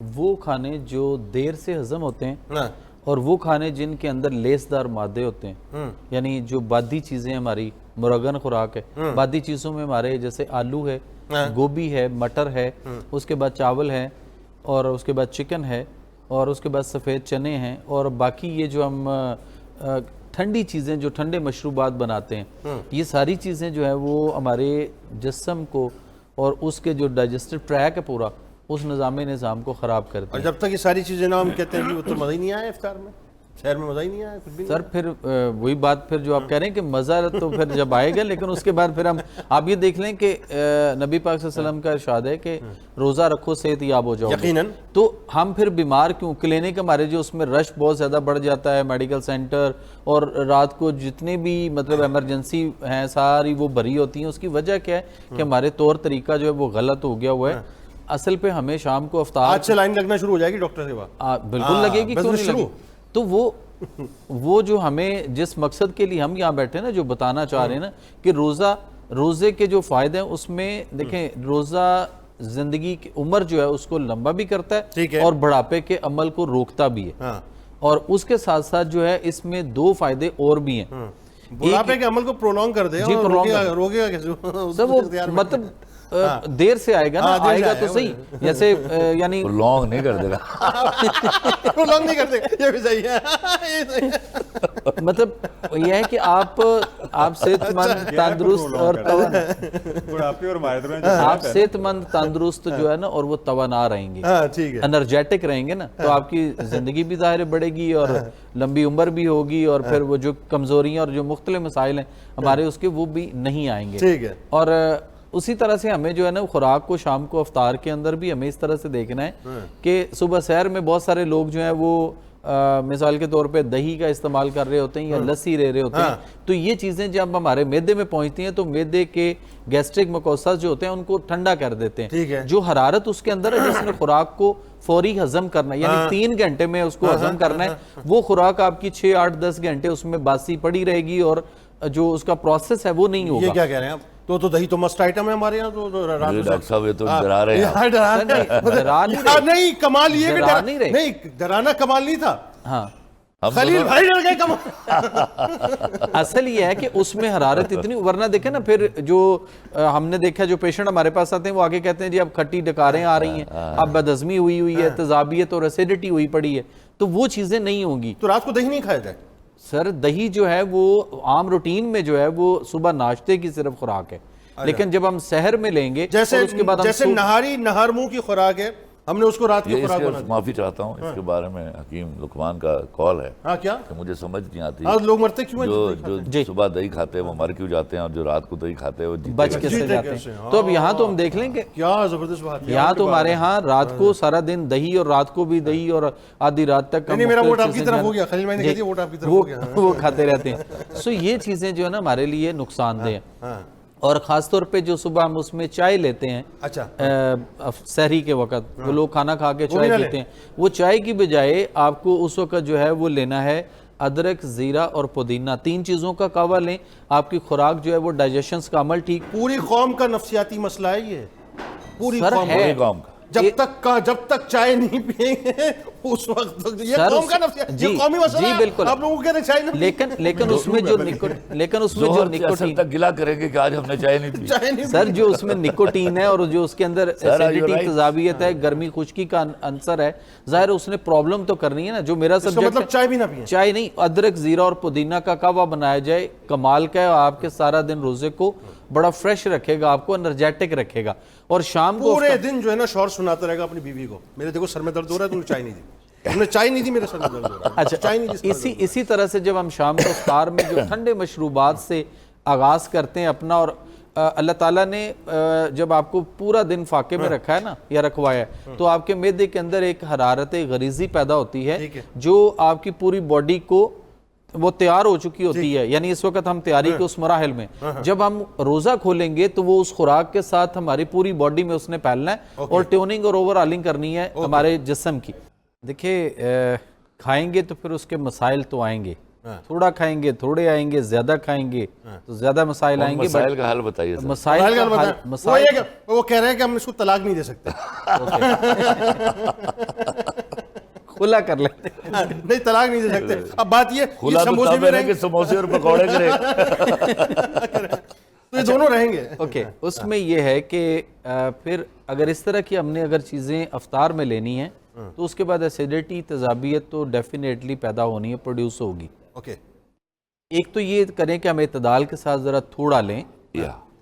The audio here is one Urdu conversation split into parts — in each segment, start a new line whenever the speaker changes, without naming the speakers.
وہ کھانے جو دیر سے ہضم ہوتے ہیں اور وہ کھانے جن کے اندر لیسدار مادے ہوتے ہیں، یعنی جو بادی چیزیں ہماری مرغن خوراک ہے، بادی چیزوں میں ہمارے جیسے آلو ہے، گوبھی ہے، مٹر ہے، اس کے بعد چاول ہے، اور اس کے بعد چکن ہے، اور اس کے بعد سفید چنے ہیں، اور باقی یہ جو ہم ٹھنڈی چیزیں جو ٹھنڈے مشروبات بناتے ہیں، یہ ساری چیزیں جو ہے وہ ہمارے جسم کو اور اس کے جو ڈائجسٹو ٹریک ہے پورا اس نظام کو خراب کرتے ہیں۔
اور جب تک یہ ساری چیزیں نہ ہم کہتے ہیں کہ وہ تو مزہ ہی نہیں آیا افطار میں، شہر میں مزہ ہی نہیں آیا کچھ بھی۔
سر پھر وہی بات پھر جو آپ کہہ رہے ہیں کہ مزہ تو پھر جب آئے گا، لیکن اس کے بعد پھر آپ یہ دیکھ لیں کہ نبی پاک صلی اللہ علیہ وسلم کا ارشاد ہے کہ روزہ رکھو صحت یاب ہو جاؤ،
یقیناً۔
تو ہم پھر بیمار کیوں؟ کلینک ہمارے جو اس میں رش بہت زیادہ بڑھ جاتا ہے، میڈیکل سینٹر، اور رات کو جتنے بھی مطلب ایمرجنسی ہیں ساری وہ بھری ہوتی ہیں۔ اس کی وجہ کیا ہے کہ ہمارے طور طریقہ جو ہے وہ غلط ہو گیا ہوا ہے۔ اصل پہ ہمیں شام کو افطار
آج سے لائن لگنا شروع ہو جائے گی ڈاکٹر کے بعد،
بالکل لگے گی، کیوں نہیں لگے؟ تو وہ جو ہمیں جس مقصد کے لیے ہم یہاں بیٹھے نا، جو بتانا چاہ رہے ہیں نا کہ روزے کے جو فائدے ہیں اس میں دیکھیں، روزہ زندگی کی عمر جو ہے اس کو لمبا بھی کرتا ہے اور بڑھاپے کے عمل کو روکتا بھی ہے، اور اس کے ساتھ ساتھ جو ہے اس میں دو فائدے اور بھی ہیں۔
بڑھاپے کے عمل کو پرولونگ کر دے، روکے گا کیسے؟
وہ مطلب دیر سے آئے گا نا، آئے گا تو صحیح، جیسے یعنی
لانگ نہیں کر دے گا،
لانگ نہیں کر دے گا، یہ بھی صحیح ہے۔
مطلب یہ ہے کہ آپ صحت مند تندرست اور آپ صحت مند تندرست جو ہے نا، اور وہ توانا رہیں گے، انرجیٹک رہیں گے نا، تو آپ کی زندگی بھی ظاہر بڑھے گی اور لمبی عمر بھی ہوگی، اور پھر وہ جو کمزوریاں اور جو مختلف مسائل ہیں ہمارے اس کے وہ بھی نہیں آئیں گے۔ اور اسی طرح سے ہمیں جو ہے نا خوراک کو شام کو افطار کے اندر بھی ہمیں اس طرح سے دیکھنا ہے کہ صبح سحر میں بہت سارے لوگ جو ہیں وہ مثال کے طور پہ دہی کا استعمال کر رہے ہوتے ہیں یا لسی لے رہے ہوتے ہیں، تو یہ چیزیں جب ہمارے معدے میں پہنچتی ہیں تو معدے کے گیسٹرک میکوساز جو ہوتے ہیں ان کو ٹھنڈا کر دیتے ہیں۔ جو حرارت اس کے اندر ہے جس نے خوراک کو فوری ہضم کرنا ہے، یعنی 3 گھنٹے میں اس کو ہضم کرنا ہے، وہ خوراک آپ کی 6 8 10 گھنٹے اس میں باسی پڑی رہے گی اور جو اس کا پروسیس ہے وہ نہیں ہوگا۔
یہ کیا کہہ رہے ہیں آپ؟ تو دہی تو مسٹ آئٹم ہے ہمارے یہاں، تو
ڈاکٹر صاحب یہ تو ڈرا رہے ہیں۔
نہیں، کمال یہ کہ نہیں ڈرانا کمال نہیں تھا،
ہاں
خلیل بھائی ڈر گئے کمال۔
اصل یہ ہے کہ اس میں حرارت اتنی، ورنہ دیکھیں نا پھر جو ہم نے دیکھا جو پیشنٹ ہمارے پاس آتے ہیں وہ آگے کہتے ہیں جی اب کھٹی ڈکاریں آ رہی ہیں، اب بدہضمی ہوئی ہے، تذابیت اور ایسیڈیٹی ہوئی پڑی ہے، تو وہ چیزیں نہیں ہوں گی۔
تو رات کو دہی نہیں کھایا جائے؟
سر دہی جو ہے وہ عام روٹین میں جو ہے وہ صبح ناشتے کی صرف خوراک ہے، لیکن جب ہم سحر میں لیں گے
جیسے نہار منہ کی خوراک ہے، ہم نے اس کو رات کی خوراک بنا دی۔
معافی چاہتا ہوں اس کے بارے میں، حکیم لقمان کا کال ہے
کیا
کہ مجھے سمجھ نہیں آتی
لوگ مرتے کیوں ہیں،
جو صبح دہی کھاتے ہیں وہ مر کیوں جاتے ہیں، اور جو رات کو دہی کھاتے ہیں وہ
بچ کے سے جاتے ہیں۔ تو اب یہاں تو ہم دیکھ لیں کہ
کیا زبردست بات ہے،
یہاں تو ہمارے ہاں رات کو سارا دن دہی اور رات کو بھی دہی اور آدھی رات تک
میرا ووٹ آپ کی طرف ہو گیا، خلیل بھائی نے کہا ووٹ آپ کی طرف ہو گیا،
وہ کھاتے رہتے ہیں۔ سو یہ چیزیں جو ہے نا ہمارے لیے نقصان دہ ہیں، اور خاص طور پہ جو صبح ہم اس میں چائے لیتے ہیں سحری کے وقت، وہ لوگ کھانا کھا کے چائے پیتے ہیں، وہ چائے کی بجائے آپ کو اس وقت جو ہے وہ لینا ہے ادرک، زیرہ اور پودینہ، 3 چیزوں کا قہوہ لیں، آپ کی خوراک جو ہے وہ ڈائجیشنز کا عمل ٹھیک۔
پوری قوم کا نفسیاتی مسئلہ ہے یہ، پوری
قوم کا،
جب تک چائے نہیں پیئیں گے اس وقت یہ قوم کا نفسیات، یہ قومی مسئلہ ہے۔
بالکل،
آپ لوگوں کہتے ہیں چائے نہیں،
لیکن اس میں جو نکوٹین
تک گلا کریں گے کہ آج ہم نے چائے نہیں پی۔
سر جو اس میں نکوٹین ہے اور جو اس کے اندر ایسیڈیٹی، تذابیت ہے، گرمی خشکی کا عنصر ہے، ظاہر اس نے پرابلم تو کرنی ہے نا۔ جو میرا سبجیکٹ
مطلب چائے بھی نہ پئیں،
چائے نہیں، ادرک، زیرہ اور پودینہ کا قہوہ بنایا جائے، کمال کا ہے، آپ کے سارا دن روزے کو بڑا فریش رکھے گا، آپ کو انرجیٹک رکھے گا، اور شام کو
پورے دن جو ہے نا شور سناتا رہے گا اپنی بیوی کو، میرے دیکھو سر میں درد ہو رہا ہے، تم نے چائے نہیں دی، تم نے چائے نہیں دی، میرے سر میں درد ہو رہا ہے۔
اچھا، اسی طرح سے جب ہم شام کو افطار میں جو ٹھنڈے مشروبات سے آغاز کرتے ہیں اپنا، اور اللہ تعالیٰ نے جب آپ کو پورا دن فاقے میں رکھا ہے نا یا رکھوایا ہے، تو آپ کے معدے کے اندر ایک حرارت غریزی پیدا ہوتی ہے جو آپ کی پوری باڈی کو وہ تیار ہو چکی ہوتی ہے، یعنی اس وقت ہم تیاری کے اس مراحل میں، جب ہم روزہ کھولیں گے تو وہ اس خوراک کے ساتھ ہماری پوری باڈی میں اس نے پھیلنا ہے اور ٹیوننگ اور اوور آلنگ کرنی ہے ہمارے جسم کی۔ دیکھیں کھائیں گے تو پھر اس کے مسائل تو آئیں گے، تھوڑا کھائیں گے تھوڑے آئیں گے, زیادہ کھائیں گے تو زیادہ مسائل آئیں گے.
مسائل کا حل بتائیے سر.
مسائل
وہ کہہ رہے ہیں کہ ہم اس کو طلاق نہیں دے سکتے.
کھلا کر لیتے
نہیں, طلاق نہیں دے سکتے. اب بات یہ
کھلا تو تب ہے کہ سموسے اور پکوڑے کرے
تو یہ دونوں رہیں گے.
اوکے, اس میں یہ ہے کہ پھر اگر اس طرح کی ہم نے اگر چیزیں افطار میں لینی ہیں تو اس کے بعد ایسیڈیٹی, تیزابیت تو ڈیفینیٹلی پیدا ہونی ہے, پروڈیوس ہوگی.
اوکے,
ایک تو یہ کریں کہ ہم اعتدال کے ساتھ ذرا تھوڑا لیں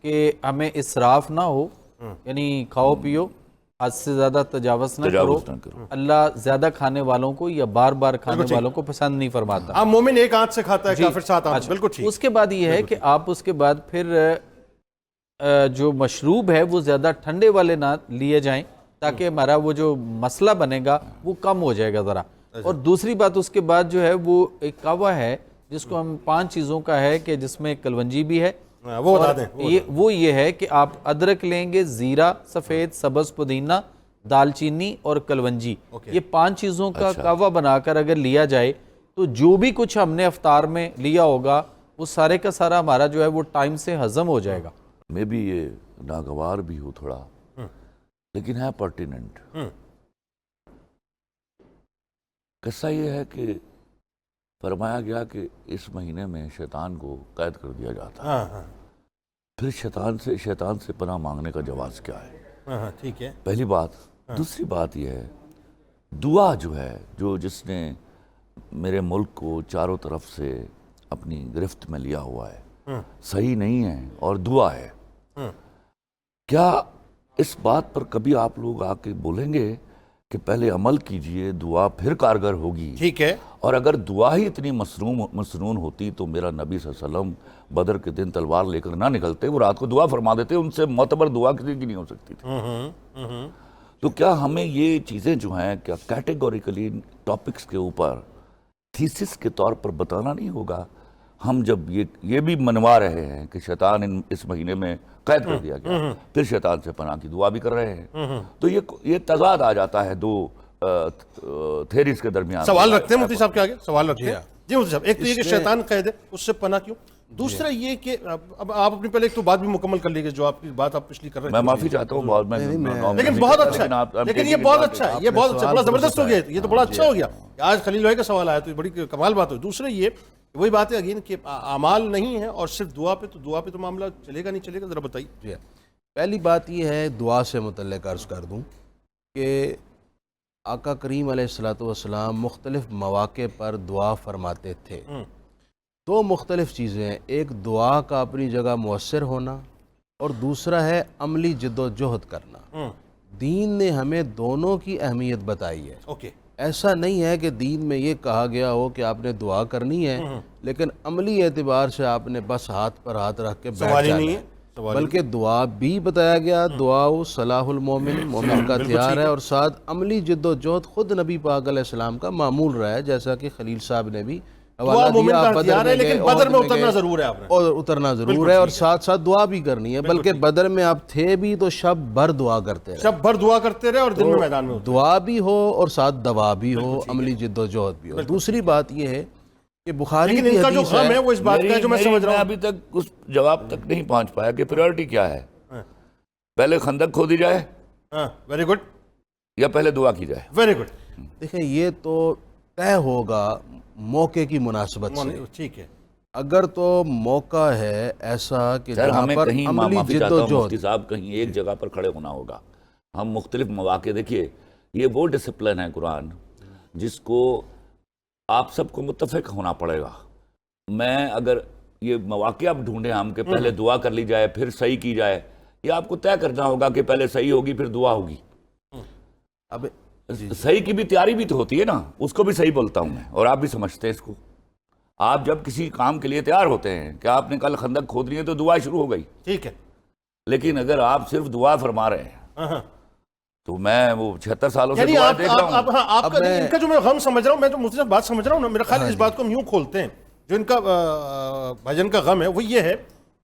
کہ ہمیں اسراف نہ ہو, یعنی کھاؤ پیو, حد سے زیادہ تجاوز نہ کرو. اللہ زیادہ کھانے والوں کو یا بار بار کھانے والوں کو پسند نہیں فرماتا.
مومن ایک آنچ سے کھاتا ہے, کافر 7 آنچ. بالکل ٹھیک.
اس کے بعد یہ ہے کہ آپ اس کے بعد پھر جو مشروب ہے وہ زیادہ ٹھنڈے والے نہ لیے جائیں تاکہ ہمارا وہ جو مسئلہ بنے گا وہ کم ہو جائے گا ذرا. اور دوسری بات اس کے بعد جو ہے وہ ایک قہوہ ہے جس کو ہم 5 چیزوں کا ہے کہ جس میں کلونجی بھی ہے.
وہ بتا دیں.
وہ یہ ہے کہ آپ ادرک لیں گے, زیرہ, سفید, سبز پودینہ, دال چینی اور کلونجی. یہ 5 چیزوں کا قہوہ بنا کر اگر لیا جائے تو جو بھی کچھ ہم نے افطار میں لیا ہوگا وہ سارے کا سارا ہمارا جو ہے وہ ٹائم سے ہضم ہو جائے گا.
میں بھی یہ ناگوار بھی ہوں تھوڑا, لیکن ہے پرٹیننٹ. قصہ یہ ہے کہ فرمایا گیا کہ اس مہینے میں شیطان کو قید کر دیا جاتا ہے. پھر شیطان سے پناہ مانگنے کا جواز کیا ہے؟
ٹھیک ہے,
پہلی بات. دوسری بات یہ ہے دعا جو ہے, جس نے میرے ملک کو چاروں طرف سے اپنی گرفت میں لیا ہوا ہے, صحیح نہیں ہے اور دعا ہے. کیا اس بات پر کبھی آپ لوگ آ کے بولیں گے کہ پہلے عمل کیجئے, دعا پھر کارگر ہوگی؟
ٹھیک ہے.
اور اگر دعا ہی اتنی مسنون ہوتی تو میرا نبی صلی اللہ علیہ وسلم بدر کے دن تلوار لے کر نہ نکلتے, وہ رات کو دعا فرما دیتے. ان سے معتبر دعا کسی کی نہیں ہو سکتی تھی. تو کیا ہمیں یہ چیزیں جو ہیں کیا کیٹیگوریکلی ٹاپکس کے اوپر تھیسس کے طور پر بتانا نہیں ہوگا؟ ہم جب یہ بھی منوا رہے ہیں کہ شیطان اس مہینے میں قید کر دیا گیا, پھر شیطان سے پناہ کی دعا بھی کر رہے ہیں, تو یہ تضاد آ جاتا ہے دو تھیریز کے درمیان.
سوال رکھتے ہیں مفتی صاحب کے آگے, سوال رکھتے ہیں. جی مفتی صاحب, ایک تو یہ کہ شیطان قید ہے, اس سے پناہ کیوں؟ دوسرا یہ کہ اب آپ اپنی پہلے ایک تو بات بھی مکمل کر لیجیے, جو آپ کی بات آپ پچھلی کر رہے ہیں.
میں معافی چاہتا ہوں بہت,
لیکن بہت اچھا ہے, لیکن یہ بہت اچھا ہے, یہ بہت اچھا, بڑا زبردست ہو گیا, یہ تو بڑا اچھا ہو گیا. آج خلیل بھائی کا سوال آیا تو بڑی کمال بات ہوئی. دوسرا یہ وہی بات ہے اگین کہ اعمال نہیں ہے اور صرف دعا پہ تو معاملہ چلے گا نہیں چلے گا, ذرا بتائیے.
جی, پہلی بات یہ ہے دعا سے متعلق عرض کر دوں کہ آقا کریم علیہ السلام مختلف مواقع پر دعا فرماتے تھے. 2 مختلف چیزیں ہیں, ایک دعا کا اپنی جگہ مؤثر ہونا اور دوسرا ہے عملی جد و جہد کرنا. دین نے ہمیں دونوں کی اہمیت بتائی ہے.
اوکے,
ایسا نہیں ہے کہ دین میں یہ کہا گیا ہو کہ آپ نے دعا کرنی ہے لیکن عملی اعتبار سے آپ نے بس ہاتھ پر ہاتھ رکھ کے بیٹھ جانا ہے, بلکہ دعا بھی بتایا گیا. دعا صلاح المومن, مومن کا ہتھیار ہے, اور ساتھ عملی جد و جہد خود نبی پاک علیہ السلام کا معمول رہا ہے, جیسا کہ خلیل صاحب نے بھی
دعا مومن کا ہتھیار ہے, لیکن بدر میں اترنا ضرور ہے. آپ نے
اور اترنا ضرور ہے, اور ساتھ ساتھ دعا بھی کرنی ہے, بلکہ بدر میں آپ تھے بھی تو شب بھر دعا کرتے رہے,
شب بھر دعا کرتے رہے, اور دن میں میدان میں
دعا بھی ہو اور ساتھ دوا بھی ہو, عملی جد و جہد بھی ہو. دوسری بات یہ ہے کہ بخاری کی حدیث ہے,
وہ اس بات کا جو میں سمجھ رہا ہوں
ابھی تک اس جواب تک نہیں پہنچ پایا کہ پریورٹی کیا ہے. پہلے خندق کھودی جائے,
ویری گڈ,
یا پہلے دعا کی جائے؟
Very good.
دیکھیں یہ تو طے ہوگا موقع کی مناسبت سے.
ٹھیک ہے,
اگر تو موقع ہے ایسا کہ
سر
جہاں
ہمیں
پر
کہیں
عملی
معافی
جد
چاہتا
و
ہوں مفتی
جہد,
صاحب, کہیں ایک جگہ پر کھڑے ہونا ہوگا. ہم مختلف مواقع, دیکھیے یہ وہ ڈسپلن ہے قرآن جس کو آپ سب کو متفق ہونا پڑے گا. میں اگر یہ مواقع آپ ڈھونڈیں ہم کہ پہلے دعا کر لی جائے پھر صحیح کی جائے, یہ آپ کو طے کرنا ہوگا کہ پہلے صحیح ہوگی پھر دعا ہوگی.
اب
صحیح کی بھی تیاری بھی تو ہوتی ہے نا, اس کو بھی صحیح بولتا ہوں میں, اور آپ بھی سمجھتے ہیں اس کو. آپ جب کسی کام کے لیے تیار ہوتے ہیں کہ آپ نے کل خندق کھودنی ہے تو دعا شروع ہو گئی,
ٹھیک ہے.
لیکن اگر آپ صرف دعا فرما رہے ہیں تو میں وہ 76 سالوں سے
یعنی
دعا دیکھ رہا ہوں.
آپ کا ان کا جو میں غم سمجھ رہا ہوں, میں جو مفتی صاحب بات سمجھ رہا ہوں نا, میرا خیال اس بات کو ہم یوں کھولتے ہیں, جو ان کا بھجن کا غم ہے وہ یہ ہے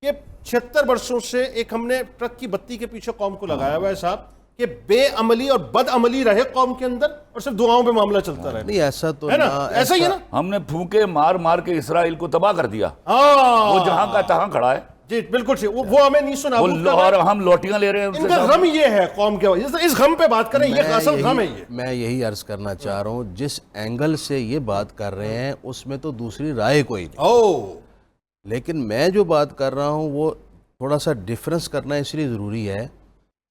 کہ 76 برسوں سے ایک ہم نے ٹرک کی بتی کے پیچھے قوم کو لگایا ہوا ہے صاحب, کہ بے عملی اور بد عملی رہے قوم کے اندر اور صرف دعاؤں پہ معاملہ چلتا رہے؟
نہیں ایسا تو
ہے نا، ایسا ہی ہے نا؟
ہم نے پھونکے مار مار کے اسرائیل کو تباہ کر دیا،
ہاں
وہ جہاں کا تہاں کھڑا ہے،
جی بالکل ٹھیک، وہ ہمیں نیست و نابود کر رہا
اور
ہے۔
ہم لوٹیاں لے رہے ہیں ان
ان
سے
کا
ساتھ۔
غم یہ ہے قوم کے، اس غم پہ بات کریں، یہ اصل غم ہے یہ۔
میں یہی عرض کرنا چاہ رہا ہوں، جس اینگل سے یہ بات کر رہے ہیں اس میں تو دوسری رائے کوئی نہیں،
او
لیکن میں جو بات کر رہا ہوں وہ تھوڑا سا ڈیفرنس کرنا اس لیے ضروری ہے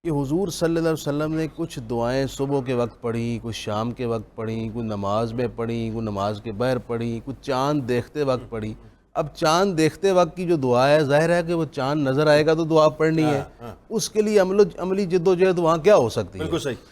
کہ حضور صلی اللہ علیہ وسلم نے کچھ دعائیں صبح کے وقت پڑھی، کچھ شام کے وقت پڑھی، کچھ نماز میں پڑھی، کچھ نماز کے بغیر پڑھی، کچھ چاند دیکھتے وقت پڑھی۔ اب چاند دیکھتے وقت کی جو دعا ہے، ظاہر ہے کہ وہ چاند نظر آئے گا تو دعا پڑھنی ہے، اس کے لیے عملی جد و جہد وہاں کیا ہو سکتی ہے؟
بالکل صحیح۔